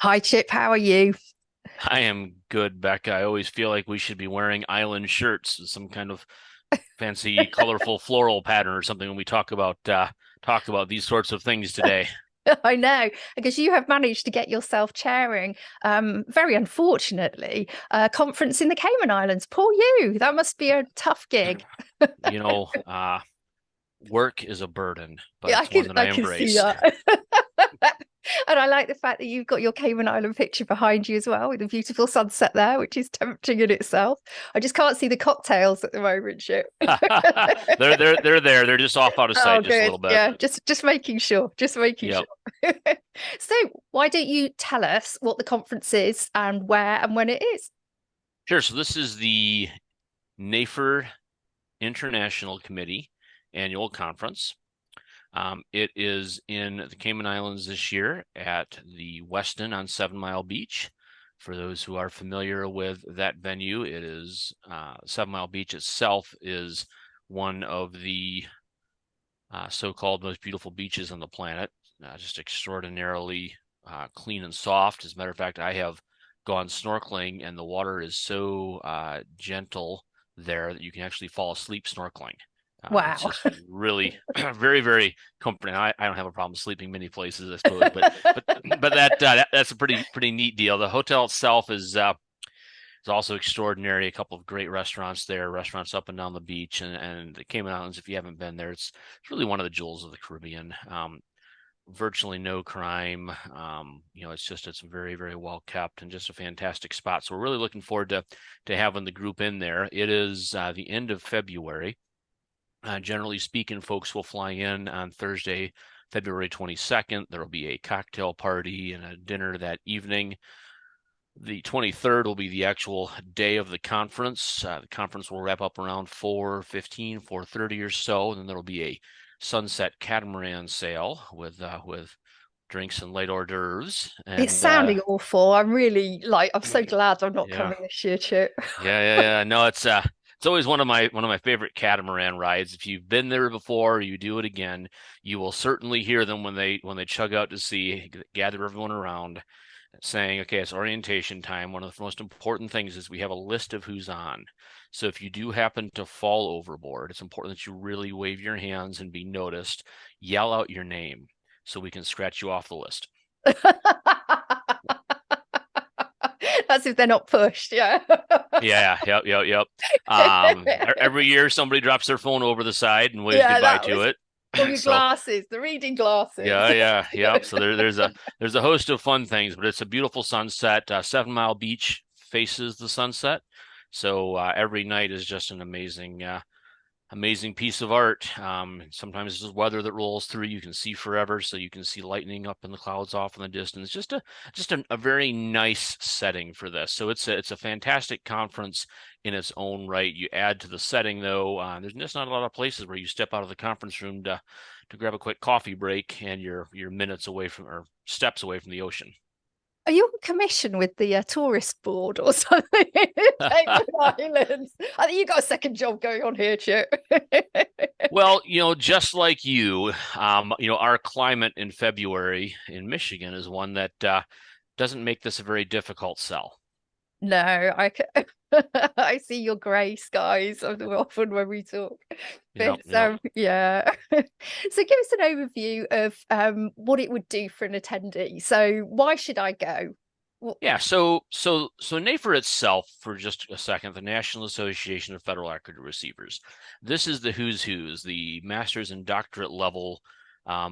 Hi, Chip. How are you? I am good, Becca. I always feel like we should be wearing island shirts, some kind of fancy, colorful floral pattern or something when we talk about these sorts of things today. I know, because you have managed to get yourself chairing, very unfortunately, a conference in the Cayman Islands. Poor you. That must be a tough gig. You know, work is a burden, but Yeah, it's one that I I can see embrace. that. And I like the fact that you've got your Cayman Island picture behind you as well, with a beautiful sunset there, which is tempting in itself. I just can't see the cocktails at the moment, Chip. They're there. They're just off out of Oh, sight just a good. little bit. Yeah, just making sure. Just making Yep. sure. So, why don't you tell us what the conference is and where and when it is? Sure. So this is the NAFER International Committee annual conference. It is in the Cayman Islands this year at the Westin on 7 Mile Beach. For those who are familiar with that venue, it is 7 Mile Beach itself is one of the so-called most beautiful beaches on the planet. Just extraordinarily clean and soft. As a matter of fact, I have gone snorkeling, and the water is so gentle there that you can actually fall asleep snorkeling. It's Wow. just really very, very comforting. I don't have a problem sleeping many places, I suppose, but that's a pretty neat deal. The hotel itself is also extraordinary. A couple of great restaurants there, restaurants up and down the beach, and the Cayman Islands. If you haven't been there, it's really one of the jewels of the Caribbean. Virtually no crime. It's very, very well kept and just a fantastic spot. So we're really looking forward to having the group in there. It is the end of February. Generally speaking, folks will fly in on Thursday, February 22nd. There will be a cocktail party and a dinner that evening. The 23rd will be the actual day of the conference. The conference will wrap up around 4:15, 4:30 or so, and then there'll be a sunset catamaran sail with drinks and light hors d'oeuvres. It's And sounding awful. I'm so glad I'm not yeah, coming this year, Chip. yeah. No, it's always one of my favorite catamaran rides. If you've been there before, or you do it again, you will certainly hear them when they chug out to sea, gather everyone around saying, okay, it's orientation time. One of the most important things is we have a list of who's on. So if you do happen to fall overboard, it's important that you really wave your hands and be noticed. Yell out your name so we can scratch you off the list. That's if they're not pushed, yeah. Yeah, yep. Every year somebody drops their phone over the side and waves Yeah, goodbye that to was it. all your So glasses, the reading glasses. yep. So there's a host of fun things, but it's a beautiful sunset. 7 Mile Beach faces the sunset, so every night is just an amazing piece of art. Sometimes it's weather that rolls through. You can see forever, so you can see lightning up in the clouds off in the distance. Just a very nice setting for this. So it's a fantastic conference in its own right. You add to the setting though. There's just not a lot of places where you step out of the conference room to grab a quick coffee break and you're minutes away from or steps away from the ocean. Are you on commission with the tourist board or something in Cayman Islands? I think you got a second job going on here, Chip. Well, just like our climate in February in Michigan is one that doesn't make this a very difficult sell. No, I see your grey skies often when we talk. But Yep. yeah. So give us an overview of what it would do for an attendee. So why should I go? Well, Yeah, so NAFER itself, for just a second, the National Association of Federal Equity Receivers. This is the who's who's, the master's and doctorate level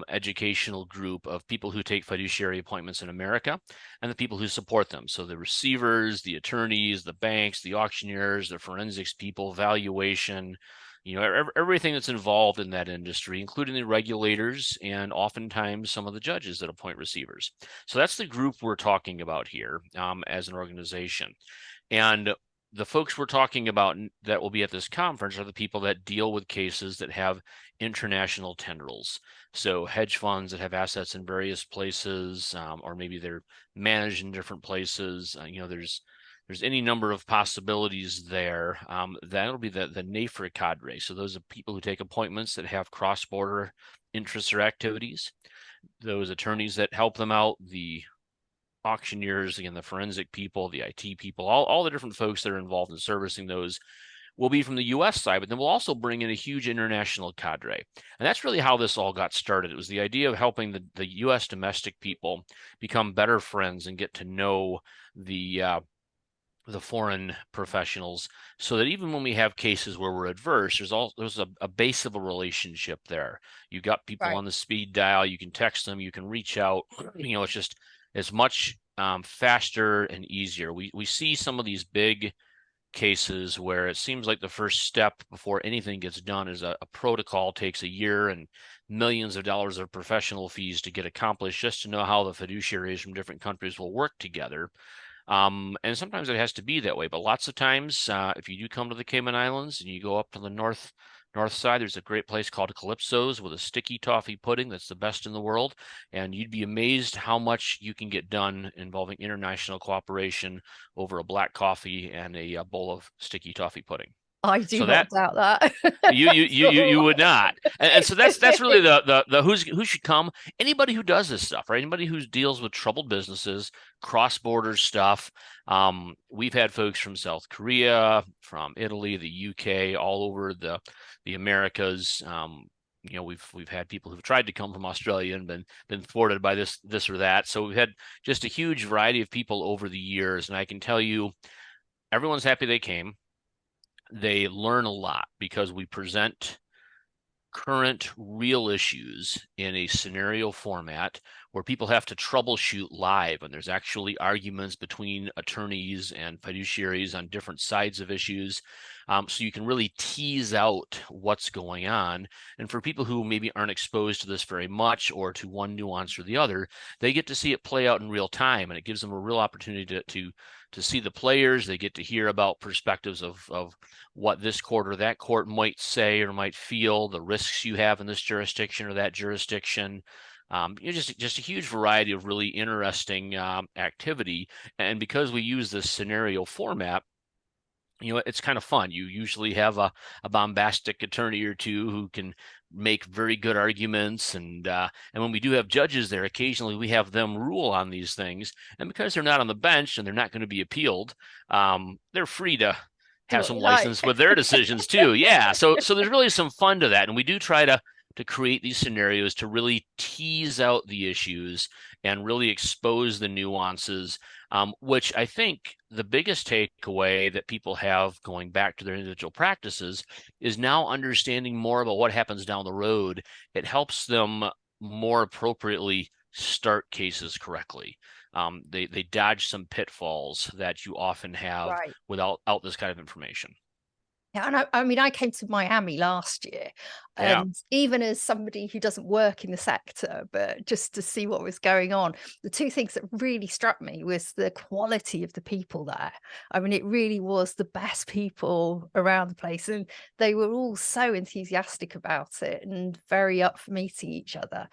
educational group of people who take fiduciary appointments in America and the people who support them. So the receivers, the attorneys, the banks, the auctioneers, the forensics people, valuation, everything that's involved in that industry, including the regulators and oftentimes some of the judges that appoint receivers. So that's the group we're talking about here as an organization. And the folks we're talking about that will be at this conference are the people that deal with cases that have international tendrils. So hedge funds that have assets in various places, or maybe they're managed in different places. There's any number of possibilities there. That'll be the NAFER cadre. So those are people who take appointments that have cross-border interests or activities. Those attorneys that help them out, the auctioneers, again, the forensic people, the IT people, all the different folks that are involved in servicing those will be from the US side, but then we'll also bring in a huge international cadre. And that's really how this all got started. It was the idea of helping the US domestic people become better friends and get to know the foreign professionals, so that even when we have cases where we're adverse, there's a base of a relationship there. You got people Right. on the speed dial, you can text them, you can reach out. It's much faster and easier. We see some of these big cases where it seems like the first step before anything gets done is a protocol takes a year and millions of dollars of professional fees to get accomplished, just to know how the fiduciaries from different countries will work together. And sometimes it has to be that way, but lots of times, if you do come to the Cayman Islands and you go up to the north side, there's a great place called Calypso's with a sticky toffee pudding that's the best in the world, and you'd be amazed how much you can get done involving international cooperation over a black coffee and a bowl of sticky toffee pudding. I do So not that doubt that. you So would not, and so that's really the who should come. Anybody who does this stuff, right? Anybody who deals with troubled businesses, cross border stuff. We've had folks from South Korea, from Italy, the UK, all over the Americas. We've had people who've tried to come from Australia and been thwarted by this or that. So we've had just a huge variety of people over the years, and I can tell you, everyone's happy they came. They learn a lot because we present current real issues in a scenario format where people have to troubleshoot live, and there's actually arguments between attorneys and fiduciaries on different sides of issues. So you can really tease out what's going on. And for people who maybe aren't exposed to this very much, or to one nuance or the other, they get to see it play out in real time, and it gives them a real opportunity to see the players. They get to hear about perspectives of what this court or that court might say or might feel, the risks you have in this jurisdiction or that jurisdiction. Just a huge variety of really interesting activity. And because we use this scenario format, it's kind of fun. You usually have a bombastic attorney or two who can make very good arguments, and when we do have judges there, occasionally we have them rule on these things. And because they're not on the bench and they're not going to be appealed, they're free to do have what some they like. license with their decisions too. Yeah, so there's really some fun to that, and we do try to create these scenarios to really tease out the issues and really expose the nuances, which I think the biggest takeaway that people have going back to their individual practices is now understanding more about what happens down the road. It helps them more appropriately start cases correctly. They dodge some pitfalls that you often have Right. without this kind of information. Yeah, and I mean, I came to Miami last year, Yeah. and even as somebody who doesn't work in the sector, but just to see what was going on, the two things that really struck me was the quality of the people there. I mean, it really was the best people around the place, and they were all so enthusiastic about it and very up for meeting each other.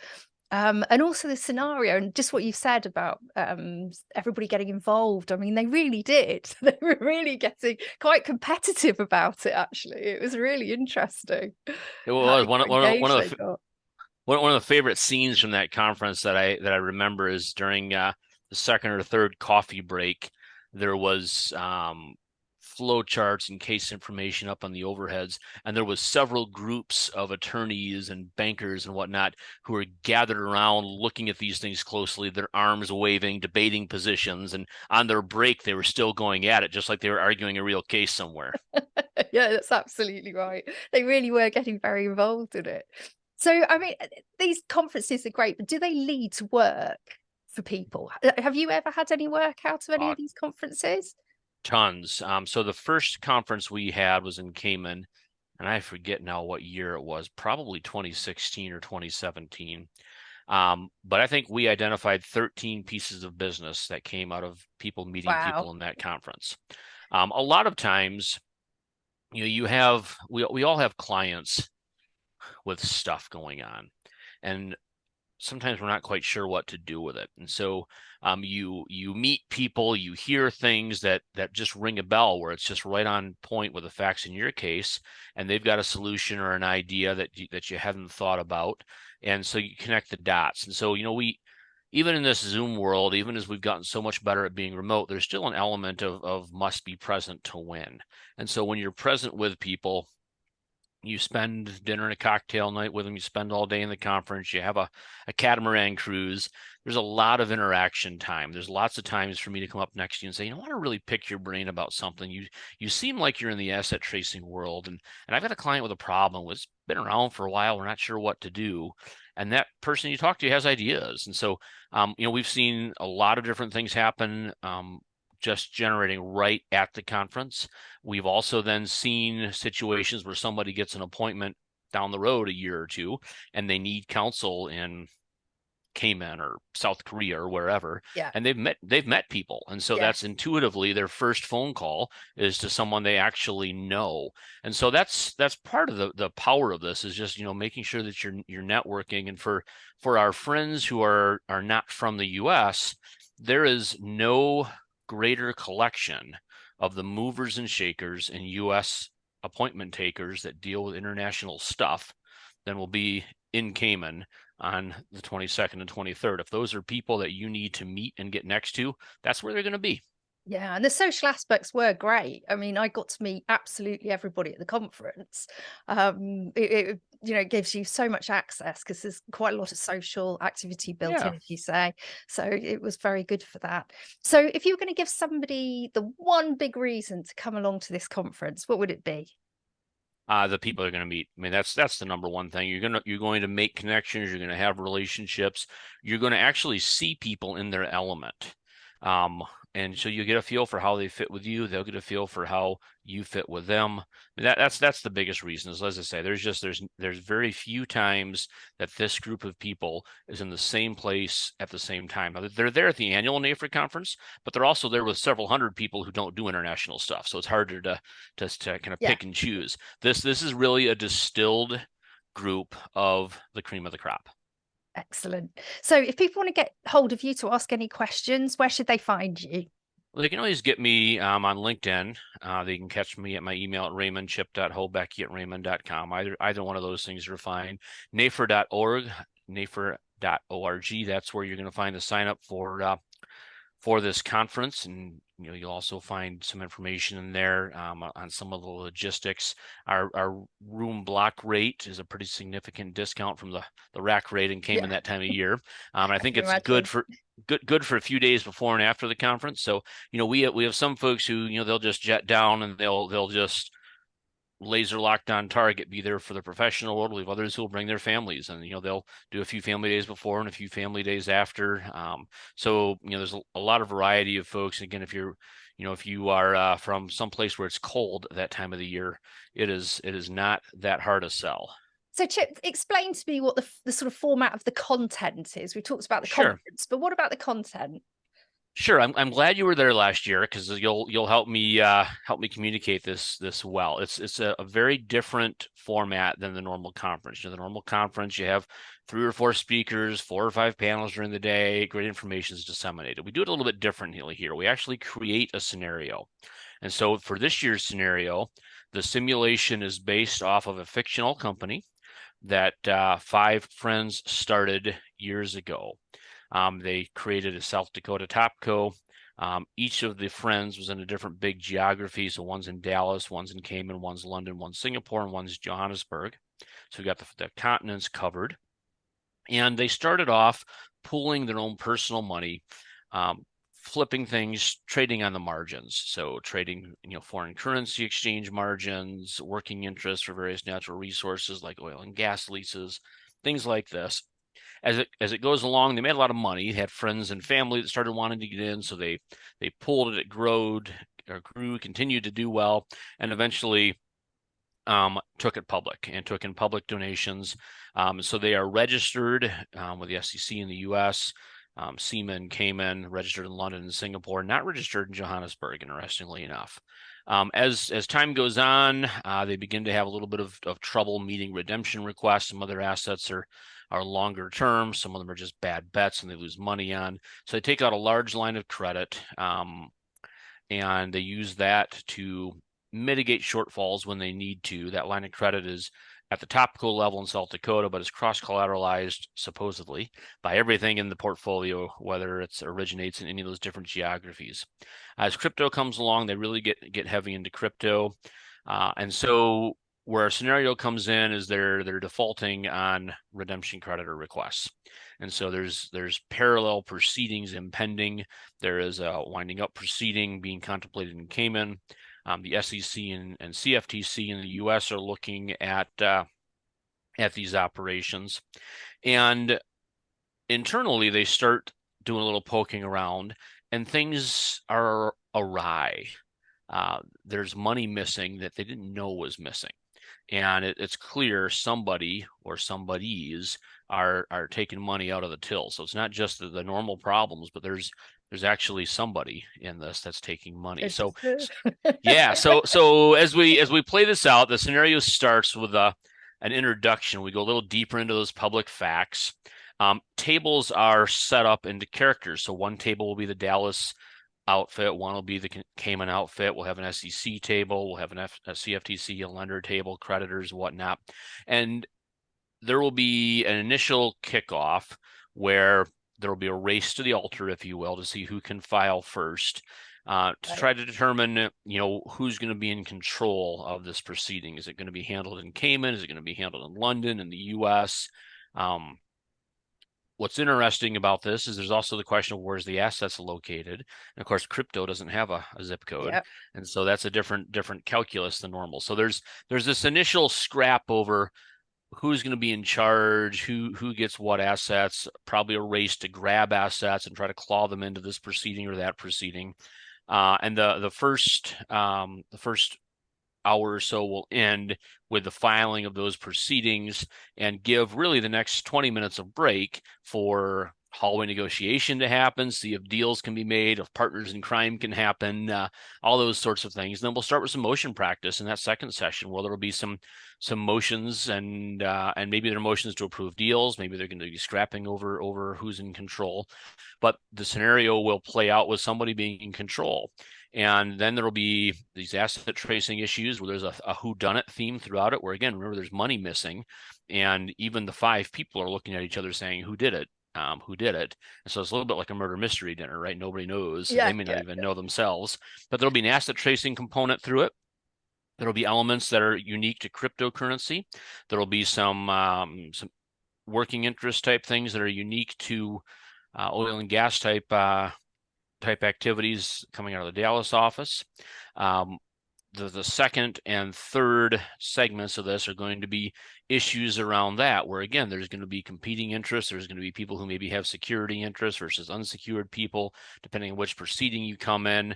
And also the scenario and just what you said about everybody getting involved. I mean, they really did. They were really getting quite competitive about it, actually. It was really interesting It how was engaged they got. one of the favorite scenes from that conference that I remember is during the second or third coffee break. There was flow charts and case information up on the overheads, and there was several groups of attorneys and bankers and whatnot who were gathered around looking at these things closely, their arms waving, debating positions, and on their break they were still going at it, just like they were arguing a real case somewhere. Yeah, that's absolutely right. They really were getting very involved in it. So, I mean, these conferences are great, but do they lead to work for people? Have you ever had any work out of any Uh, of these conferences? Tons. So the first conference we had was in Cayman, and I forget now what year it was, probably 2016 or 2017. But I think we identified 13 pieces of business that came out of people meeting Wow. people in that conference. A lot of times, we all have clients with stuff going on, and sometimes we're not quite sure what to do with it. And so you meet people, you hear things that just ring a bell, where it's just right on point with the facts in your case, and they've got a solution or an idea that you hadn't thought about, and so you connect the dots. And so we even in this Zoom world, even as we've gotten so much better at being remote, there's still an element of must be present to win. And so when you're present with people, you spend dinner and a cocktail night with them, you spend all day in the conference, you have a catamaran cruise. There's a lot of interaction time. There's lots of times for me to come up next to you and say, you know, I want to really pick your brain about something. You seem like you're in the asset tracing world, and I've got a client with a problem. It's been around for a while. We're not sure what to do. And that person you talk to has ideas. And so you know, we've seen a lot of different things happen. Just generating right at the conference. We've also then seen situations where somebody gets an appointment down the road a year or two, and they need counsel in Cayman or South Korea or wherever, Yeah. and they've met people, and so that's Yes. intuitively their first phone call is to someone they actually know, and so that's part of the power of this is just, you know, making sure that you're networking. And for our friends who are not from the U.S., there is no greater collection of the movers and shakers and U.S. appointment takers that deal with international stuff than will be in Cayman on the 22nd and 23rd. If those are people that you need to meet and get next to, that's where they're going to be. Yeah, and the social aspects were great. I mean, I got to meet absolutely everybody at the conference. It gives you so much access because there's quite a lot of social activity built Yeah. in, as you say. So it was very good for that. So if you were going to give somebody the one big reason to come along to this conference, what would it be? The people are going to meet. I mean, that's the number one thing. You're going to make connections. You're going to have relationships. You're going to actually see people in their element. Um, and so you get a feel for how they fit with you. They'll get a feel for how you fit with them. I mean, that's the biggest reason. Is, as I say, there's very few times that this group of people is in the same place at the same time. Now, they're there at the annual NAFER conference, but they're also there with several hundred people who don't do international stuff. So it's harder to kind of Yeah, pick and choose. This is really a distilled group of the cream of the crop. excellent. So if people want to get hold of you to ask any questions, where should they find you? Well, they can always get me on LinkedIn. They can catch me at my email at raymondchip.hobecky@raymond.com. Either one of those things are fine. NAFER.org, NAFER.org. That's where you're going to find the sign up for this conference, and you know, you'll also find some information in there on some of the logistics. Our room block rate is a pretty significant discount from the rack rate and came in Yeah, that time of year. I I think can it's imagine. good for a few days before and after the conference. So, you know, we have some folks who, you know, they'll just jet down and they'll just laser locked on target, be there for the professional world. We have others who will bring their families, and you know, they'll do a few family days before and a few family days after. So you know, there's a lot of variety of folks. Again, if you are from someplace where it's cold that time of the year, it is not that hard to sell. So, Chip, explain to me what the sort of format of the content is. We talked about the Sure. conference, but what about the content? Sure, I'm glad you were there last year because you'll help me communicate this well. It's a very different format than the normal conference. You know, the normal conference you have 3 or 4 speakers, 4 or 5 panels during the day. Great information is disseminated. We do it a little bit differently here. We actually create a scenario, and so for this year's scenario, the simulation is based off of a fictional company that 5 friends started years ago. They created a South Dakota Topco. Each of the friends was in a different big geography. So one's in Dallas, one's in Cayman, one's London, one's Singapore, and one's Johannesburg. So we got the continents covered. And they started off pooling their own personal money, flipping things, trading on the margins. So trading, you know, foreign currency exchange margins, working interest for various natural resources like oil and gas leases, things like this. As it goes along, they made a lot of money. They had friends and family that started wanting to get in, so they pulled it. It grew, continued to do well, and eventually took it public and took in public donations. So they are registered with the SEC in the U.S. Cayman, Cayman, registered in London and Singapore, not registered in Johannesburg, interestingly enough. As time goes on, they begin to have a little bit of trouble meeting redemption requests. Some other assets are longer term. Some of them are just bad bets and they lose money on. So they take out a large line of credit, and they use that to mitigate shortfalls when they need to. That line of credit is at the topical level in South Dakota, but is cross-collateralized supposedly by everything in the portfolio, whether it originates in any of those different geographies. As crypto comes along, they really get heavy into crypto, and so where a scenario comes in is they're defaulting on redemption creditor requests. And so there's parallel proceedings impending. There is a winding up proceeding being contemplated in Cayman. The SEC and CFTC in the U.S. are looking at these operations, and internally they start doing a little poking around, and things are awry. There's money missing that they didn't know was missing, and it's clear somebody or somebodies are taking money out of the till. So it's not just the normal problems, but there's actually somebody in this that's taking money. So yeah, so as we play this out, the scenario starts with an introduction. We go a little deeper into those public facts. Tables are set up into characters. So one table will be the Dallas outfit, one will be the Cayman outfit. We'll have an SEC table, we'll have a CFTC, a lender table, creditors, whatnot. And there will be an initial kickoff where there will be a race to the altar, if you will, to see who can file first, to try to determine, who's going to be in control of this proceeding. Is it going to be handled in Cayman? Is it going to be handled in London, in the U.S.? What's interesting about this is there's also the question of where's the assets located. And of course, crypto doesn't have a zip code. Yep. And so that's a different calculus than normal. So there's this initial scrap over who's going to be in charge, who gets what assets, probably a race to grab assets and try to claw them into this proceeding or that proceeding. And the first hour or so will end with the filing of those proceedings and give really the next 20 minutes of break for hallway negotiation to happen, see if deals can be made, if partners in crime can happen, all those sorts of things. And then we'll start with some motion practice in that second session, where there will be some motions, and maybe they're motions to approve deals, maybe they're going to be scrapping over who's in control. But the scenario will play out with somebody being in control. And then there will be these asset tracing issues where there's a whodunit theme throughout it, where, again, remember, there's money missing. And even the five people are looking at each other saying, who did it? Who did it? And so it's a little bit like a murder mystery dinner, right? Nobody knows. They may not even know themselves. But there'll be an asset tracing component through it. There'll be elements that are unique to cryptocurrency. There'll be some working interest type things that are unique to oil and gas type activities coming out of the Dallas office. The second and third segments of this are going to be issues around that, where, again, there's going to be competing interests. There's going to be people who maybe have security interests versus unsecured people, depending on which proceeding you come in.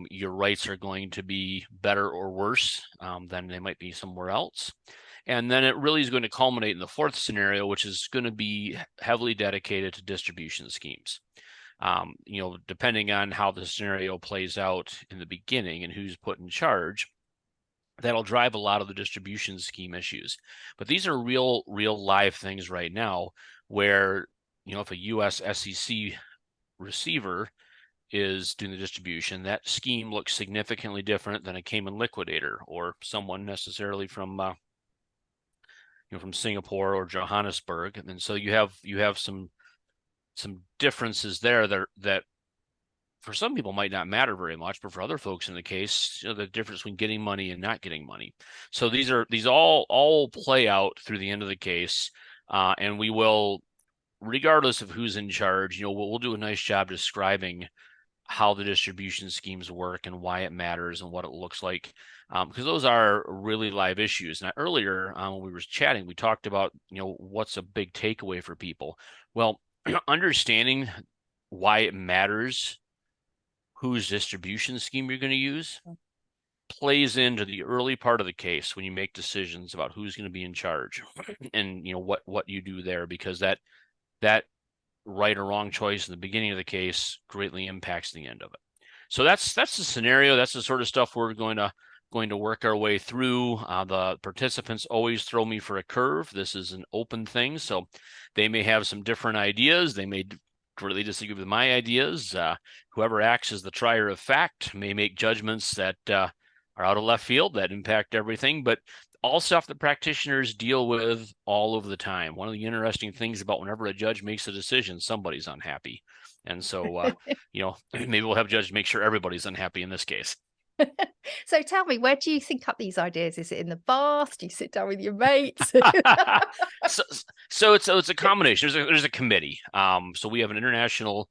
Your rights are going to be better or worse than they might be somewhere else. And then it really is going to culminate in the fourth scenario, which is going to be heavily dedicated to distribution schemes. Depending on how the scenario plays out in the beginning and who's put in charge, that'll drive a lot of the distribution scheme issues. But these are real live things right now, where, if a U.S. SEC receiver is doing the distribution, that scheme looks significantly different than a Cayman liquidator or someone necessarily from Singapore or Johannesburg. And so you have some differences there that for some people might not matter very much, but for other folks in the case, the difference between getting money and not getting money. So these all play out through the end of the case, and we will, regardless of who's in charge, we'll do a nice job describing how the distribution schemes work and why it matters and what it looks like, because those are really live issues. And earlier, when we were chatting, we talked about what's a big takeaway for people. Well, understanding why it matters whose distribution scheme you're going to use plays into the early part of the case when you make decisions about who's going to be in charge and what you do there, because that right or wrong choice in the beginning of the case greatly impacts the end of it. So that's the scenario. That's the sort of stuff we're going to work our way through. The participants always throw me for a curve. This is an open thing, so they may have some different ideas. They may greatly disagree with my ideas. Whoever acts as the trier of fact may make judgments that are out of left field that impact everything. But all stuff that practitioners deal with all of the time. One of the interesting things about whenever a judge makes a decision, somebody's unhappy. And so, maybe we'll have judges make sure everybody's unhappy in this case. So tell me, where do you think up these ideas? Is it in the bath? Do you sit down with your mates? so, it's a combination. There's a committee. So we have an international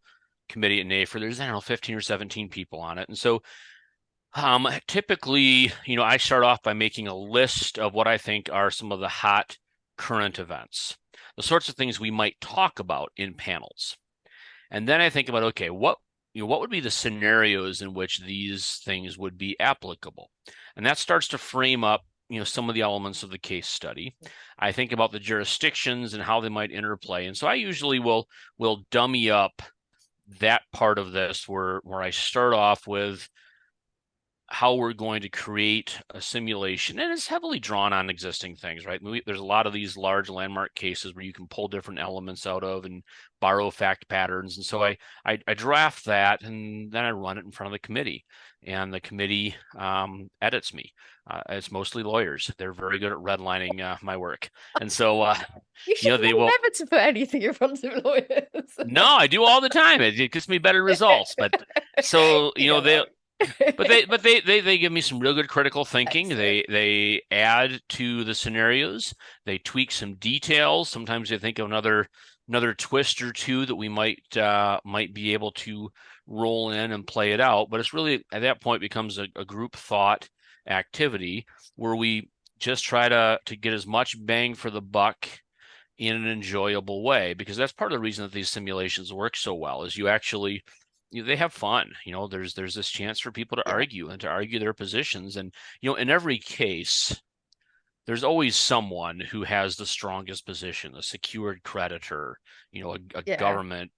committee at NAFER. There's, I don't know, 15 or 17 people on it. And so typically, I start off by making a list of what I think are some of the hot current events, the sorts of things we might talk about in panels. And then I think about, okay, what would be the scenarios in which these things would be applicable? And that starts to frame up, some of the elements of the case study. I think about the jurisdictions and how they might interplay. And so I usually will dummy up that part of this where I start off with how we're going to create a simulation, and it's heavily drawn on existing things, right? There's a lot of these large landmark cases where you can pull different elements out of and borrow fact patterns. And so I draft that, and then I run it in front of the committee, and the committee edits me. It's mostly lawyers. They're very good at redlining my work. And so, You should they will never to put anything in front of lawyers. No, I do all the time. It gives me better results. But so, they give me some real good critical thinking. Excellent. They add to the scenarios. They tweak some details. Sometimes they think of another twist or two that we might be able to roll in and play it out. But it's really, at that point, becomes a group thought activity where we just try to get as much bang for the buck in an enjoyable way, because that's part of the reason that these simulations work so well is they have fun. There's this chance for people to argue and to argue their positions. And, in every case, there's always someone who has the strongest position, a secured creditor, a government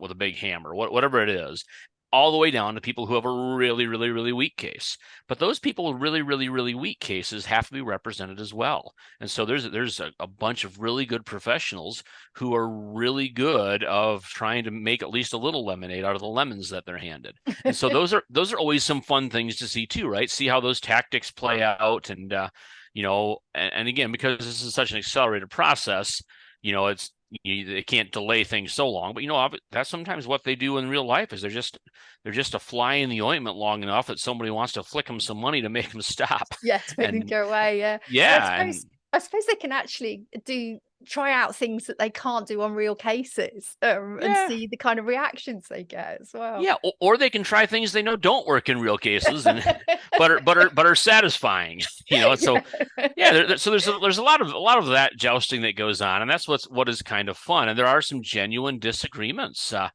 with a big hammer, whatever it is, all the way down to people who have a really, really, really weak case. But those people with really, really, really weak cases have to be represented as well. And so there's a bunch of really good professionals who are really good of trying to make at least a little lemonade out of the lemons that they're handed. And so those are always some fun things to see too, right? See how those tactics play out. And and again, because this is such an accelerated process, they can't delay things so long. But that's sometimes what they do in real life is they're just a fly in the ointment long enough that somebody wants to flick them some money to make them stop. Yeah, to make them go away. Yeah. Yeah. I suppose they can actually try out things that they can't do on real cases, and see the kind of reactions they get as well. Yeah, or they can try things they know don't work in real cases, and but are satisfying. So so there's a lot of that jousting that goes on, and that's what is kind of fun. And there are some genuine disagreements. There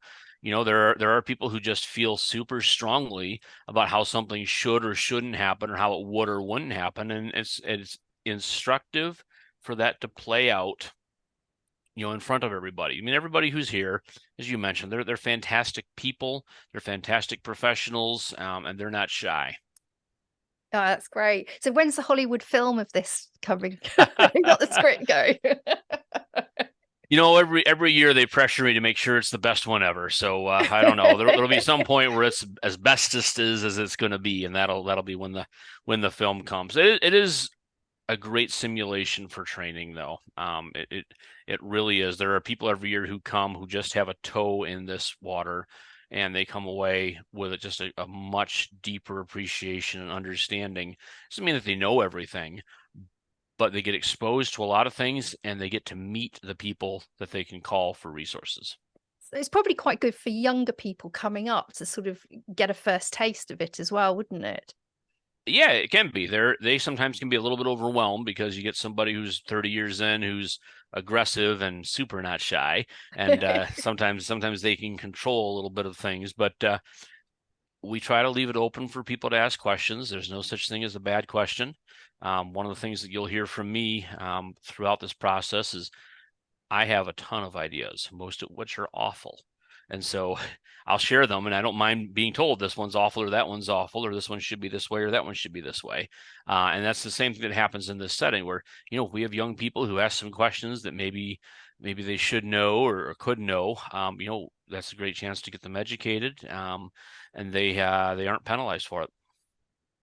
are people who just feel super strongly about how something should or shouldn't happen, or how it would or wouldn't happen, and it's instructive for that to play out in front of everybody. I mean, everybody who's here, as you mentioned, they're fantastic people, they're fantastic professionals, and they're not shy. Oh, that's great. So when's the Hollywood film of this coming? You got the script going. Every year they pressure me to make sure it's the best one ever. So I don't know. There'll be some point where it's as bestest as it's going to be, and that'll be when the film comes. It is a great simulation for training, though. It really is. There are people every year who come who just have a toe in this water, and they come away with just a much deeper appreciation and understanding. It doesn't mean that they know everything, but they get exposed to a lot of things, and they get to meet the people that they can call for resources. So it's probably quite good for younger people coming up to sort of get a first taste of it as well, wouldn't it? Yeah, it can be. They sometimes can be a little bit overwhelmed because you get somebody who's 30 years in who's aggressive and super not shy, and sometimes they can control a little bit of things. But we try to leave it open for people to ask questions. There's no such thing as a bad question. One of the things that you'll hear from me throughout this process is I have a ton of ideas, most of which are awful. And so I'll share them, and I don't mind being told this one's awful or that one's awful, or this one should be this way or that one should be this way. And that's the same thing that happens in this setting where, we have young people who ask some questions that maybe they should know or could know. That's a great chance to get them educated, and they aren't penalized for it.